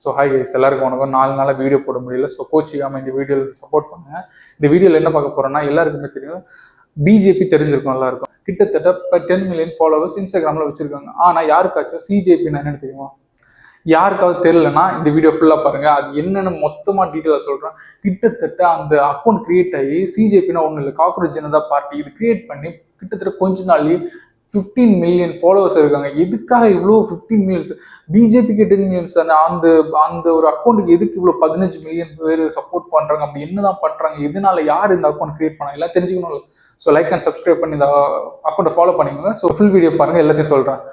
So hi guys, எல்லாருக்கும் வணக்கம். 4 நாளாக வீடியோ போட முடியல. ஸோ கோச்சிக்காமல் இந்த வீடியோவில் சப்போர்ட் பண்ணுங்க. இந்த வீடியோவில் என்ன பார்க்க போறோம்னா, எல்லாருக்குமே தெரியும் பிஜேபி தெரிஞ்சிருக்கும் எல்லாருக்கும். கிட்டத்தட்ட 10 மில்லியன் ஃபாலோவர்ஸ் இன்ஸ்டாகிராமில் வச்சிருக்காங்க. ஆனால் யாருக்காச்சும் சிஜேபின்னு என்னன்னு தெரியுமா? யாருக்காவது தெரியலன்னா இந்த வீடியோ ஃபுல்லாக பாருங்க. அது என்னென்னு மொத்தமாக டீட்டெயிலாக சொல்கிறேன். கிட்டத்தட்ட அந்த அக்கௌண்ட் கிரியேட் ஆகி சிஜேபின்னா ஒன்றும் இல்லை, காக்ரோச் ஜனதா பார்ட்டி, இது கிரியேட் பண்ணி கிட்டத்தட்ட கொஞ்ச நாள்லயே 15 மில்லியன் ஃபாலோவர்ஸ் இருக்காங்க. எதுக்காக இவ்வளோ 15 மில்லியன்ஸ்? பிஜேபிக்கு 10 மில்லியன்ஸ் அந்த அந்த ஒரு அக்கௌண்ட்டுக்கு எதுக்கு இவ்வளோ 15 மில்லியன் பேர் சப்போர்ட் பண்றாங்க? அப்படி என்னதான் பண்றாங்க? எதனால யார் இந்த அக்கௌண்ட் கிரியேட் பண்ணாங்க எல்லாம் தெரிஞ்சுக்கணும். ஸோ லைக் அண்ட் சப்ஸ்கிரைப் பண்ணி இந்த அக்கௌண்ட்டை ஃபாலோ பண்ணிக்கோங்க. ஸோ ஃபுல் வீடியோ பாருங்க, எல்லாத்தையும் சொல்றேன்.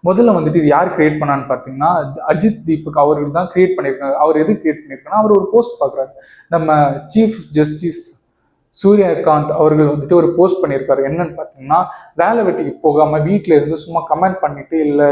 முதல்ல வந்துட்டு இது யார் கிரியேட் பண்ணான்னு பார்த்தீங்கன்னா, அஜித் தீபக் அவர்கள் தான் கிரியேட் பண்ணியிருக்காங்க. அவர் எது கிரியேட் பண்ணியிருக்காங்கன்னா, அவர் ஒரு போஸ்ட் பார்க்குறாரு. நம்ம சீஃப் ஜஸ்டிஸ் சூரியகாந்த் அவர்கள் வந்துட்டு ஒரு போஸ்ட் பண்ணியிருக்காரு. என்னன்னு பார்த்தீங்கன்னா, வேலை வெட்டிக்கு போகாம வீட்டில இருந்து சும்மா கமெண்ட் பண்ணிட்டு, இல்லை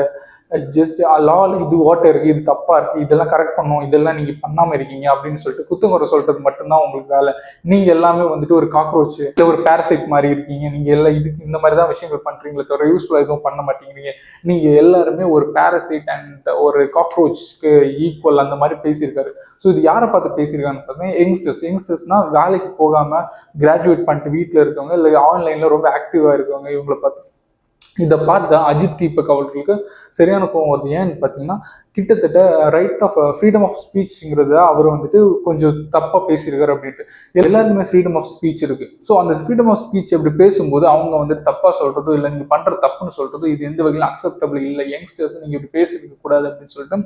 ஜஸ்ட் லால் இது ஓட்டை இருக்கு, இது தப்பா இருக்கு, இதெல்லாம் கரெக்ட் பண்ணும், இதெல்லாம் நீங்க பண்ணாம இருக்கீங்க அப்படின்னு சொல்லிட்டு குத்துங்குறை சொல்றது மட்டும்தான் உங்களுக்கு வேலை. நீங்க எல்லாமே வந்துட்டு ஒரு காக்ரோச் இல்லை ஒரு பேரசைட் மாதிரி இருக்கீங்க. நீங்க எல்லாம் இதுக்கு இந்த மாதிரி தான் விஷயங்கள் பண்றீங்களே தவிர யூஸ்ஃபுல்லா எதுவும் பண்ண மாட்டேங்கிறீங்க. நீங்க எல்லாருமே ஒரு பேரசைட் அண்ட் ஒரு காக்ரோச்க்கு ஈக்குவல் அந்த மாதிரி பேசியிருக்காரு. ஸோ இது யாரை பார்த்து பேசியிருக்கான்னு பார்த்தீங்கன்னா, யங்ஸ்டர்ஸ்னா வேலைக்கு போகாம கிராஜுவேட் பண்ணிட்டு வீட்டில் இருக்கவங்க, இல்லை ஆன்லைன்ல ரொம்ப ஆக்டிவா இருக்கவங்க, இவங்களை பார்த்து. இதை பார்த்தா அஜித் தீபக் அவர்களுக்கு சரியான கோவம் வருது. ஏன்னு பார்த்தீங்கன்னா, கிட்டத்தட்ட ரைட் ஆஃப் ஃப்ரீடம் ஆஃப் ஸ்பீச்ங்கிறத அவர் வந்துட்டு கொஞ்சம் தப்பாக பேசியிருக்காரு அப்படின்ட்டு. எல்லாருக்குமே ஃப்ரீடம் ஆஃப் ஸ்பீச் இருக்கு. ஸோ அந்த ஃப்ரீடம் ஆஃப் ஸ்பீச் எப்படி பேசும்போது அவங்க வந்துட்டு தப்பாக சொல்றதோ, இல்லை நீங்கள் பண்ற தப்புன்னு சொல்றதோ, இது எந்த வகையிலும் அக்செப்டபிள் இல்லை. யங்ஸ்டர்ஸ் நீங்கள் இப்படி பேசிருக்க கூடாது அப்படின்னு சொல்லிட்டு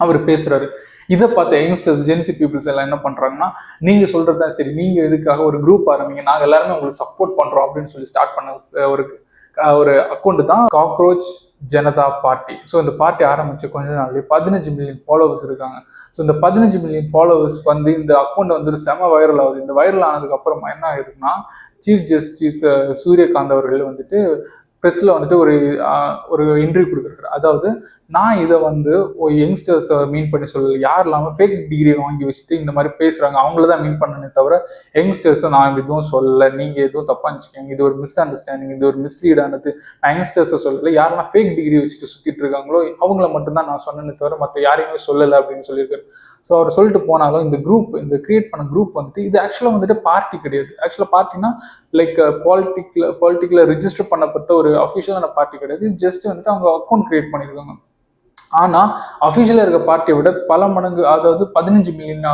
அவர் பேசுறாரு. இதை பார்த்த யங்ஸ்டர்ஸ், ஜென்சி பீப்புள்ஸ் எல்லாம் என்ன பண்றாங்கன்னா, நீங்க சொல்றதுதான் சரி, நீங்க எதுக்காக ஒரு குரூப் ஆரம்பிங்க, நாங்க எல்லாருமே உங்களுக்கு சப்போர்ட் பண்றோம் அப்படின்னு சொல்லி ஸ்டார்ட் பண்ண ஒரு அக்கௌண்ட் தான் காக்ரோச் ஜனதா பார்ட்டி. ஸோ இந்த பார்ட்டி ஆரம்பிச்சு கொஞ்ச நாள்லயே 15 மில்லியன் ஃபாலோவர்ஸ் இருக்காங்க. ஸோ இந்த 15 மில்லியன் ஃபாலோவர்ஸ் வந்து இந்த அக்கௌண்ட் வந்து செம வைரல் ஆகுது. இந்த வைரல் ஆனதுக்கு அப்புறமா என்ன ஆகுதுன்னா, சீஃப் ஜஸ்டிஸ் சூரியகாந்த் அவர்கள் வந்துட்டு ப்ரெஸ்ல வந்துட்டு ஒரு இன்டர்வியூ கொடுக்குறாரு. அதாவது, நான் இதை வந்து யங்ஸ்டர்ஸ் மீன் பண்ணி சொல்லல, யார் இல்லாமல் ஃபேக் டிகிரி வாங்கி வச்சுட்டு இந்த மாதிரி பேசுறாங்க அவங்கள தான் மீன் பண்ணனே தவிர யங்ஸ்டர்ஸை நான் எதுவும் சொல்லலை, நீங்க எதுவும் தப்பா நினைச்சுக்கீங்க, இது ஒரு மிஸ் அண்டர்ஸ்டாண்டிங், இது ஒரு மிஸ்லீடானது. நான் யங்ஸ்டர்ஸை சொல்லலை, யாரெல்லாம் ஃபேக் டிகிரி வச்சுட்டு சுத்திட்டு இருக்காங்களோ அவங்கள மட்டும்தான் நான் சொன்னேனே தவிர மற்ற யாரையுமே சொல்லலை அப்படின்னு சொல்லியிருக்காரு. ஸோ அவர் சொல்லிட்டு போனாலும் இந்த கிரியேட் பண்ண குரூப் வந்துட்டு இது ஆக்சுவலாக வந்துட்டு பார்ட்டி கிடையாது. ஆக்சுவலாக பார்ட்டினா லைக் பாலிட்டிக்ல ரிஜிஸ்டர் பண்ணப்பட்ட ஒரு அஃபிஷியலான பார்ட்டி கிடையாது. ஜஸ்ட் வந்துட்டு அவங்க அக்கௌண்ட் கிரியேட் பண்ணியிருக்காங்க. ஆனா அஃபிஷியலா இருக்க பார்ட்டியை விட பல மடங்கு, அதாவது 15 மில்லியன்,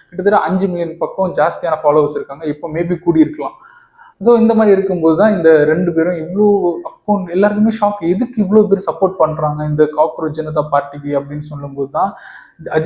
கிட்டத்தட்ட 5 மில்லியன் பக்கம் ஜாஸ்தியான ஃபாலோவர்ஸ் இருக்காங்க. இப்போ மேபி கூடி இருக்கலாம். ஸோ இந்த மாதிரி இருக்கும்போது தான் இந்த 2 பேரும் இவ்வளோ அக்கௌண்ட் எல்லாருக்குமே ஷாக். எதுக்கு இவ்வளோ பேர் சப்போர்ட் பண்றாங்க இந்த காக்ரோச் ஜனதா பார்ட்டிக்கு அப்படின்னு சொல்லும்போது தான் அஜித்